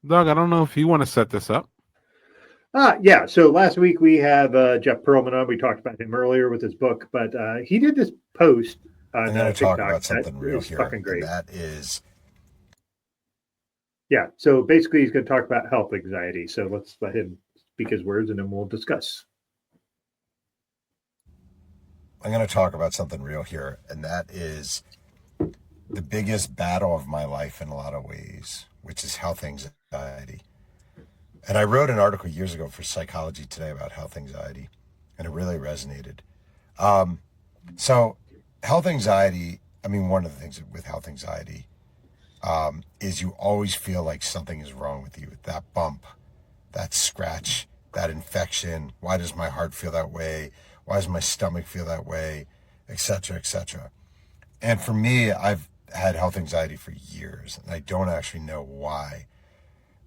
Doug, I don't know if you want to set this up. Yeah. So last week we have Jeff Pearlman on. We talked about him earlier with his book, but he did this post I'm on going to talk TikTok about that something real is here, fucking and great. that is Yeah. So basically, he's going to talk about health anxiety. So let's let him speak his words, and then we'll discuss. I'm going to talk about something real here, and that is the biggest battle of my life in a lot of ways, which is health anxiety. And I wrote an article years ago for Psychology Today about health anxiety, and it really resonated. So health anxiety, I mean, one of the things with health anxiety is you always feel like something is wrong with you. That bump, that scratch, that infection. Why does my heart feel that way? Why does my stomach feel that way? Etc., etc. And for me, I've had health anxiety for years, and I don't actually know why.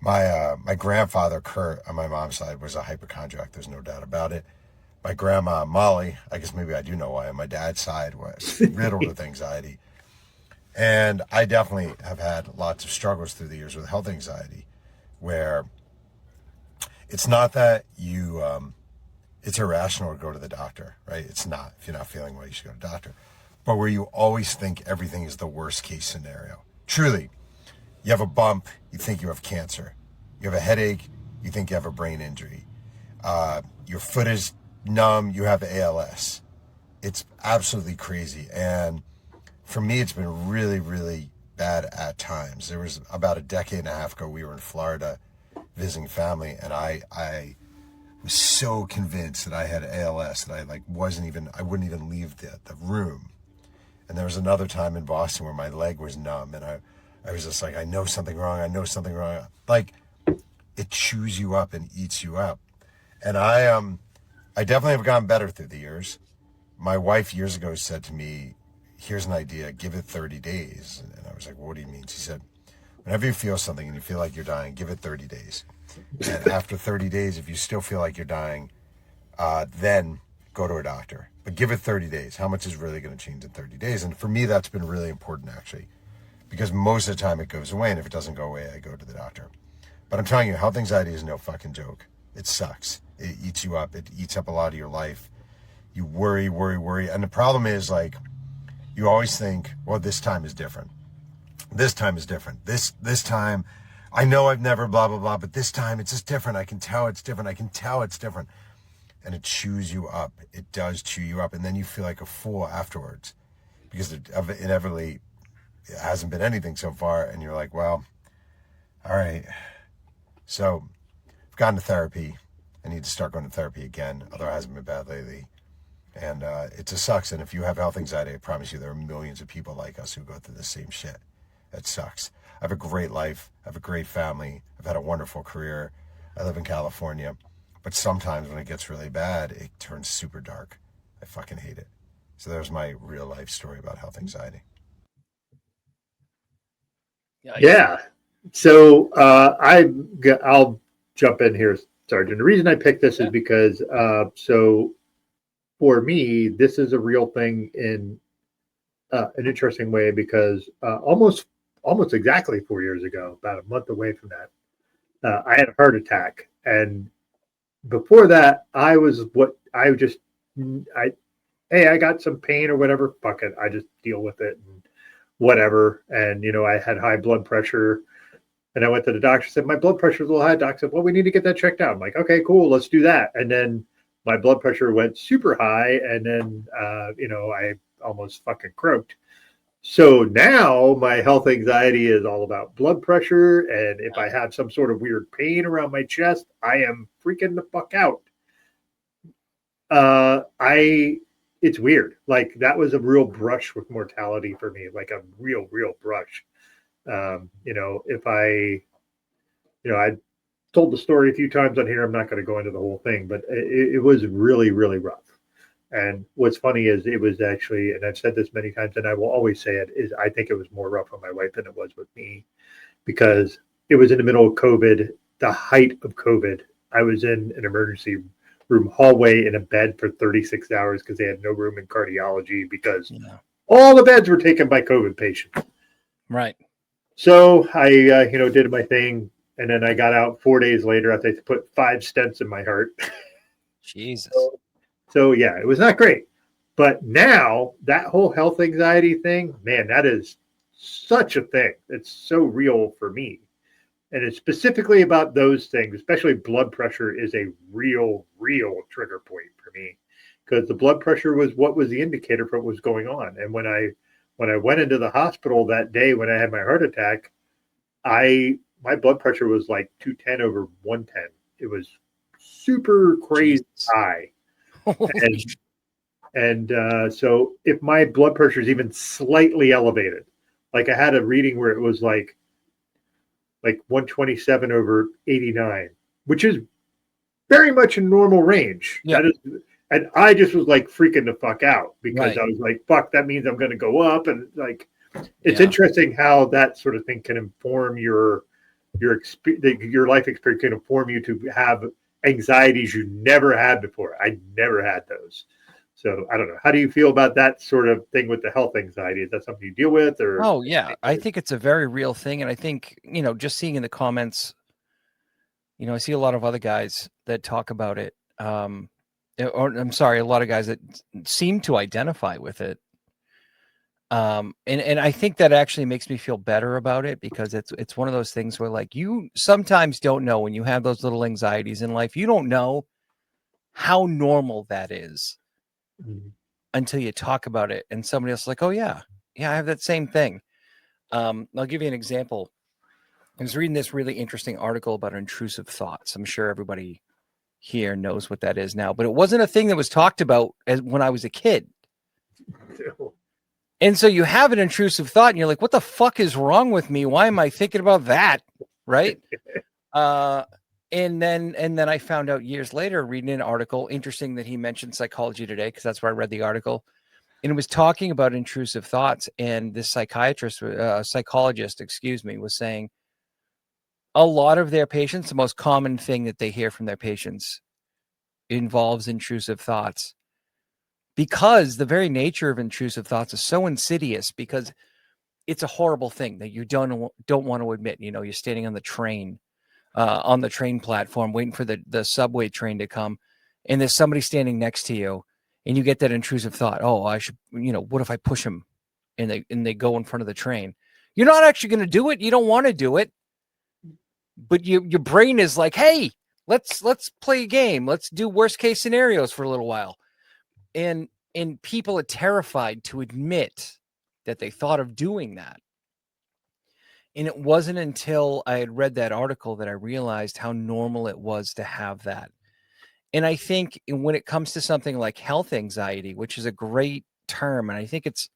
My grandfather, Kurt, on my mom's side, was a hypochondriac. There's no doubt about it. My grandma, Molly, I guess maybe I do know why, on my dad's side, was riddled with anxiety. And I definitely have had lots of struggles through the years with health anxiety, where it's not that it's irrational to go to the doctor, right? It's not. If you're not feeling well, you should go to the doctor. But where you always think everything is the worst case scenario. Truly, you have a bump, you think you have cancer. You have a headache, you think you have a brain injury. Your foot is numb, you have ALS. It's absolutely crazy. And for me, it's been really, really bad at times. There was about a decade and a half ago, we were in Florida visiting family, and I was so convinced that I had ALS that I wouldn't even leave the room. And there was another time in Boston where my leg was numb, and I was just like, I know something wrong. Like, it chews you up and eats you up. And I definitely have gotten better through the years. My wife years ago said to me, here's an idea, give it 30 days. And I was like, what do you mean? She said, whenever you feel something and you feel like you're dying, give it 30 days. And after 30 days, if you still feel like you're dying, then go to a doctor. But give it 30 days. How much is really going to change in 30 days? And for me, that's been really important, actually, because most of the time it goes away. And if it doesn't go away, I go to the doctor. But I'm telling you, health anxiety is no fucking joke. It sucks. It eats you up. It eats up a lot of your life. You worry. And the problem is, like, you always think, well, this time is different. This time is different. This time, I know I've never blah, blah, blah, but this time it's just different. I can tell it's different. And it chews you up. It does chew you up. And then you feel like a fool afterwards because it inevitably hasn't been anything so far. And you're like, well, all right. So I've gone to therapy. I need to start going to therapy again, although it hasn't been bad lately. And it just sucks. And if you have health anxiety, I promise you there are millions of people like us who go through the same shit. It sucks. I have a great life. I have a great family. I've had a wonderful career. I live in California. But sometimes when it gets really bad, it turns super dark. I fucking hate it. So there's my real life story about health anxiety. Yeah. So I'll jump in here, Sergeant. The reason I picked this is because so for me, this is a real thing in an interesting way because almost exactly 4 years ago, about a month away from that, I had a heart attack, and before that, I got some pain or whatever. Fuck it, I just deal with it and whatever. And I had high blood pressure, and I went to the doctor. Said my blood pressure is a little high. Doc said, well, we need to get that checked out. I'm like, okay, cool, let's do that. And then my blood pressure went super high, and then I almost fucking croaked. So now my health anxiety is all about blood pressure, and if I have some sort of weird pain around my chest, I am freaking the fuck out. It's weird. Like, that was a real brush with mortality for me, like a real brush. If I told the story a few times on here. I'm not going to go into the whole thing, but it was really, really rough. And what's funny is it was actually, and I've said this many times, and I will always say it, is I think it was more rough on my wife than it was with me, because it was in the middle of COVID, the height of COVID. I was in an emergency room hallway in a bed for 36 hours because they had no room in cardiology because all the beds were taken by COVID patients. Right. So I, did my thing. And then I got out 4 days later after they put 5 stents in my heart. Jesus. So yeah, it was not great. But now that whole health anxiety thing, man, that is such a thing. It's so real for me. And it's specifically about those things, especially blood pressure is a real trigger point for me, because the blood pressure was what was the indicator for what was going on. And when I went into the hospital that day when I had my heart attack, my blood pressure was like 210 over 110. It was super crazy high. And so if my blood pressure is even slightly elevated, like I had a reading where it was like 127 over 89, which is very much in normal range. Yeah. That is, and I just was like freaking the fuck out because Right. I was like, fuck, that means I'm going to go up. And like, it's interesting how that sort of thing can inform your life experience, can inform you to have anxieties you never had before. I never had those. So I don't know. How do you feel about that sort of thing with the health anxiety? Is that something you deal with? Or Oh yeah, I think it's a very real thing, and I think just seeing in the comments, I see a lot of other guys that talk about it. Or I'm sorry, a lot of guys that seem to identify with it. And I think that actually makes me feel better about it, because it's one of those things where, like, you sometimes don't know when you have those little anxieties in life, you don't know how normal that is until you talk about it and somebody else is like, oh yeah, I have that same thing. I'll give you an example. I was reading this really interesting article about intrusive thoughts. I'm sure everybody here knows what that is now, but it wasn't a thing that was talked about when I was a kid. And so you have an intrusive thought and you're like, what the fuck is wrong with me? Why am I thinking about that? Right. And then I found out years later, reading an article, interesting that he mentioned Psychology Today, because that's where I read the article. And it was talking about intrusive thoughts. And this psychologist, was saying a lot of their patients, the most common thing that they hear from their patients involves intrusive thoughts, because the very nature of intrusive thoughts is so insidious, because it's a horrible thing that you don't want to admit. You're standing on the train platform waiting for the subway train to come, and there's somebody standing next to you, and you get that intrusive thought, oh, I should, what if I push him and they go in front of the train? You're not actually going to do it. You don't want to do it, but your brain is like, hey, let's play a game. Let's do worst case scenarios for a little while. And people are terrified to admit that they thought of doing that. And it wasn't until I had read that article that I realized how normal it was to have that. And I think when it comes to something like health anxiety, which is a great term, and I think it's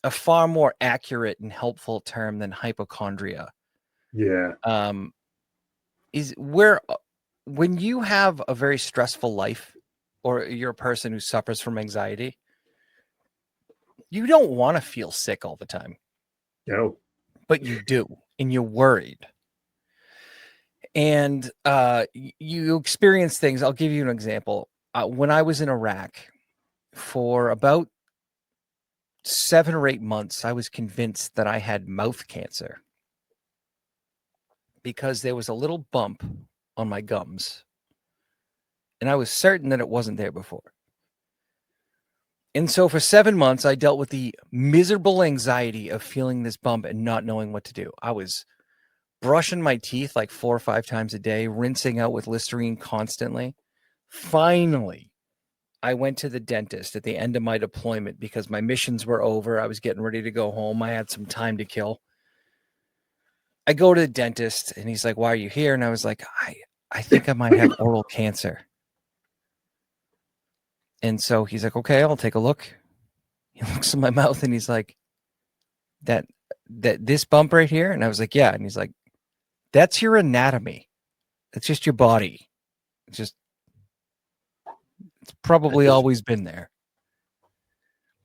a far more accurate and helpful term than hypochondria. Yeah. Is where when you have a very stressful life, or you're a person who suffers from anxiety, you don't want to feel sick all the time. No. But you do, and you're worried. And you experience things. I'll give you an example. When I was in Iraq for about 7 or 8 months, I was convinced that I had mouth cancer, because there was a little bump on my gums, and I was certain that it wasn't there before. And so for 7 months, I dealt with the miserable anxiety of feeling this bump and not knowing what to do. I was brushing my teeth like 4 or 5 times a day, rinsing out with Listerine constantly. Finally, I went to the dentist at the end of my deployment because my missions were over. I was getting ready to go home. I had some time to kill. I go to the dentist and he's like, why are you here? And I was like, I think I might have oral cancer. And so he's like, okay, I'll take a look. He looks in my mouth and he's like, that this bump right here? And I was like, yeah. And he's like, that's your anatomy. It's just your body. It's probably always been there.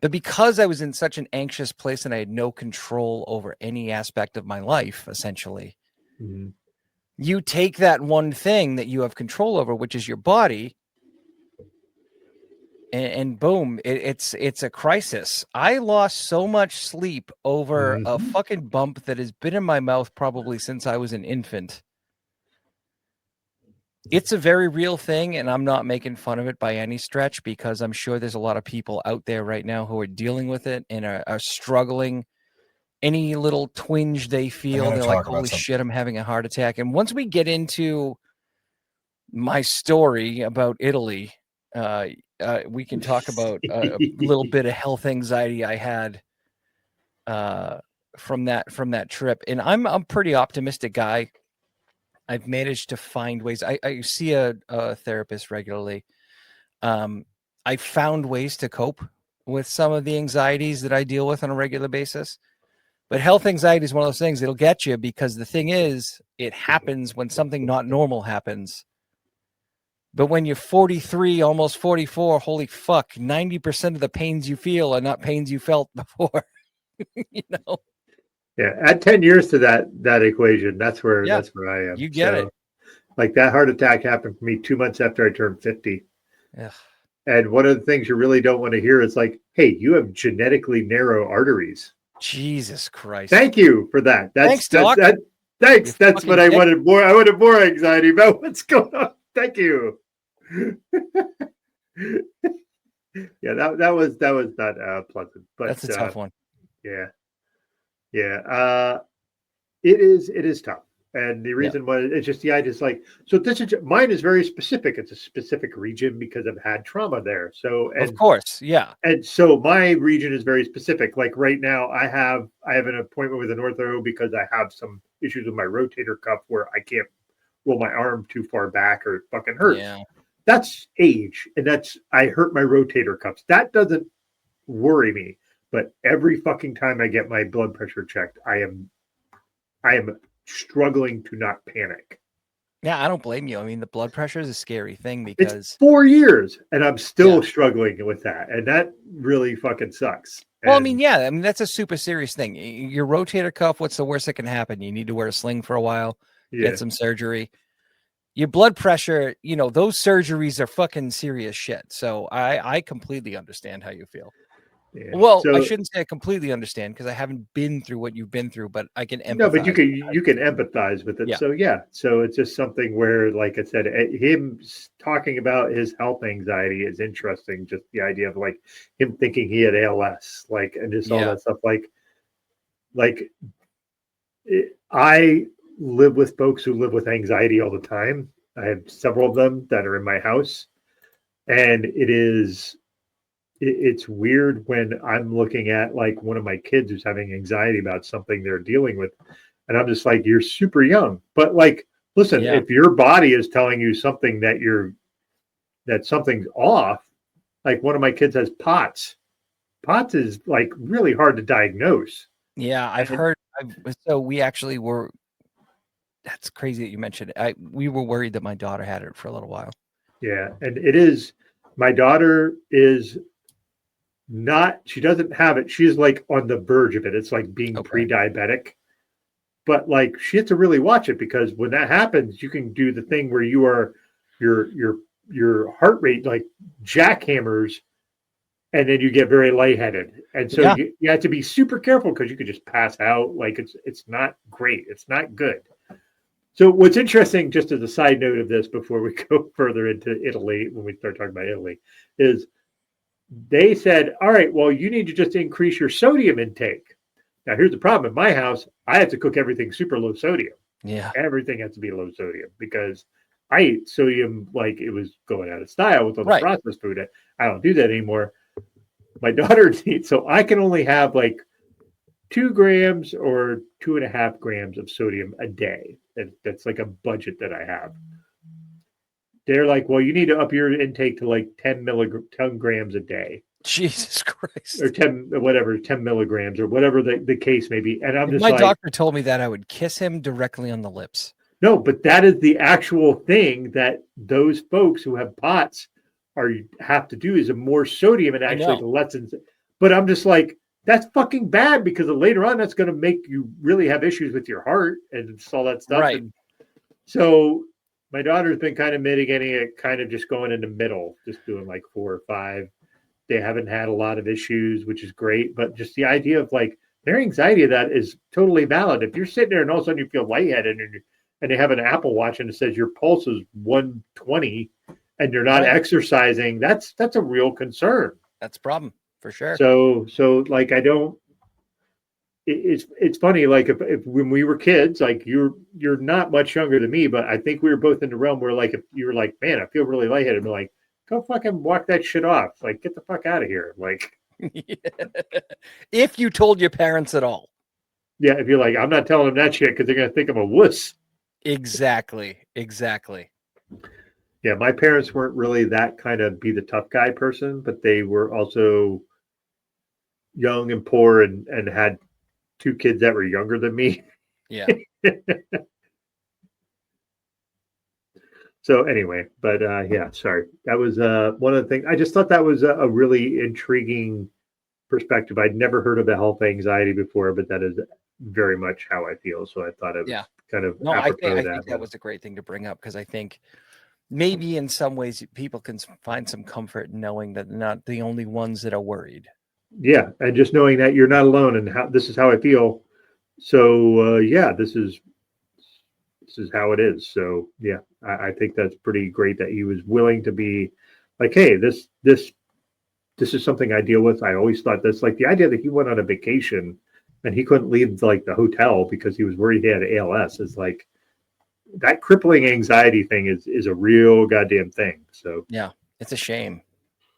But because I was in such an anxious place and I had no control over any aspect of my life, essentially, you take that one thing that you have control over, which is your body, and boom, it's a crisis. I lost so much sleep over a fucking bump that has been in my mouth probably since I was an infant. it's a very real thing, and I'm not making fun of it by any stretch, because I'm sure there's a lot of people out there right now who are dealing with it and are struggling. Any little twinge they feel, gonna they're like, talk about holy something. shit, I'm having a heart attack. And once we get into my story about Italy, we can talk about a little bit of health anxiety I had from that trip. And I'm a pretty optimistic guy. I've managed to find ways. I see a therapist regularly. I found ways to cope with some of the anxieties that I deal with on a regular basis. But health anxiety is one of those things that'll get you, because the thing is, it happens when something not normal happens. But when you're 43, almost 44, holy fuck, 90% of the pains you feel are not pains you felt before. You know? Yeah, add 10 years to that equation. That's where Yeah, I am. you get it. Like that heart attack happened for me 2 months after I turned 50. Ugh. And one of the things you really don't want to hear is like, hey, you have genetically narrow arteries. Jesus Christ. Thank you for that. Thanks, Doc. Thanks. You That's what I wanted more. I wanted more anxiety about what's going on. Thank you. Yeah, that was not pleasant. But that's a tough one. Yeah. Yeah. It is tough. And the reason why it's just the idea is like, so this is mine is very specific. It's a specific region because I've had trauma there. So, and, of course, yeah. And so my region is very specific. Like right now, I have an appointment with an ortho because I have some issues with my rotator cuff where I can't roll my arm too far back or it fucking hurts. Yeah. That's age, and I hurt my rotator cuffs. That doesn't worry me. But every fucking time I get my blood pressure checked, I am struggling to not panic. Yeah, I don't blame you. I mean, the blood pressure is a scary thing because it's 4 years and I'm still struggling with that. And that really fucking sucks. Well, I mean, that's a super serious thing. Your rotator cuff, what's the worst that can happen? You need to wear a sling for a while, get some surgery. Your blood pressure, those surgeries are fucking serious shit. So I completely understand how you feel. Yeah. Well, I shouldn't say I completely understand because I haven't been through what you've been through, but I can empathize. No, but you can empathize with it. Yeah. So it's just something where, like I said, him talking about his health anxiety is interesting. Just the idea of like him thinking he had ALS, like, and just all that stuff. I live with folks who live with anxiety all the time. I have several of them that are in my house, and it's weird when I'm looking at like one of my kids who's having anxiety about something they're dealing with. And I'm just like, you're super young, but like, listen, if your body is telling you something that something's off, like one of my kids has POTS. POTS is like really hard to diagnose. Yeah. I've heard. So we actually were, that's crazy that you mentioned it. We were worried that my daughter had it for a little while. Yeah. And it is, my daughter is she doesn't have it. She's like on the verge of it. It's like being pre-diabetic, but like she has to really watch it because when that happens, you can do the thing where you are your heart rate like jackhammers, and then you get very lightheaded. And so you have to be super careful because you could just pass out. Like it's not great. It's not good. So what's interesting, just as a side note of this, before we go further into Italy, when we start talking about Italy, is they said, all right, well, you need to just increase your sodium intake. Now, here's the problem. In my house, I have to cook everything super low sodium. Yeah. Everything has to be low sodium because I eat sodium like it was going out of style with all the processed food. I don't do that anymore. My daughter eats, so I can only have like 2 grams or 2.5 grams of sodium a day. That's like a budget that I have. They're like, well, you need to up your intake to like 10 grams a day. Jesus Christ. Or 10 milligrams or whatever the case may be. And I'm just my doctor told me that I would kiss him directly on the lips. No, but that is the actual thing that those folks who have POTS have to do is a more sodium and actually lessens it. But I'm just like, that's fucking bad because later on that's going to make you really have issues with your heart and all that stuff. Right. And so my daughter's been kind of mitigating it, kind of just going in the middle, just doing like 4 or 5. They haven't had a lot of issues, which is great. But just the idea of like their anxiety of that is totally valid. If you're sitting there and all of a sudden you feel lightheaded and they have an Apple Watch and it says your pulse is 120 and you're not Right. exercising, that's a real concern. That's a problem for sure. So like I don't. It's funny. Like if when we were kids, like you're not much younger than me, but I think we were both in the realm where like if you were like, man, I feel really lightheaded, I'm like, go fucking walk that shit off. Like get the fuck out of here. Like If you told your parents at all. yeah, if you're like, I'm not telling them that shit because they're gonna think I'm a wuss. Exactly. Yeah, my parents weren't really that kind of be the tough guy person, but they were also young and poor and had 2 kids that were younger than me. Yeah. So anyway, but yeah, sorry. That was one of the things. I just thought that was a really intriguing perspective. I'd never heard of the health anxiety before, but that is very much how I feel. So I thought it was kind of No, I apropos think that was a great thing to bring up because I think maybe in some ways people can find some comfort in knowing that they're not the only ones that are worried. Yeah, and just knowing that you're not alone and how this is how I feel. So yeah, this is how it is. So yeah, I think that's pretty great that he was willing to be like, hey, this is something I deal with. I always thought this, like the idea that he went on a vacation and he couldn't leave like the hotel because he was worried he had ALS is like that crippling anxiety thing is a real goddamn thing. So yeah, it's a shame.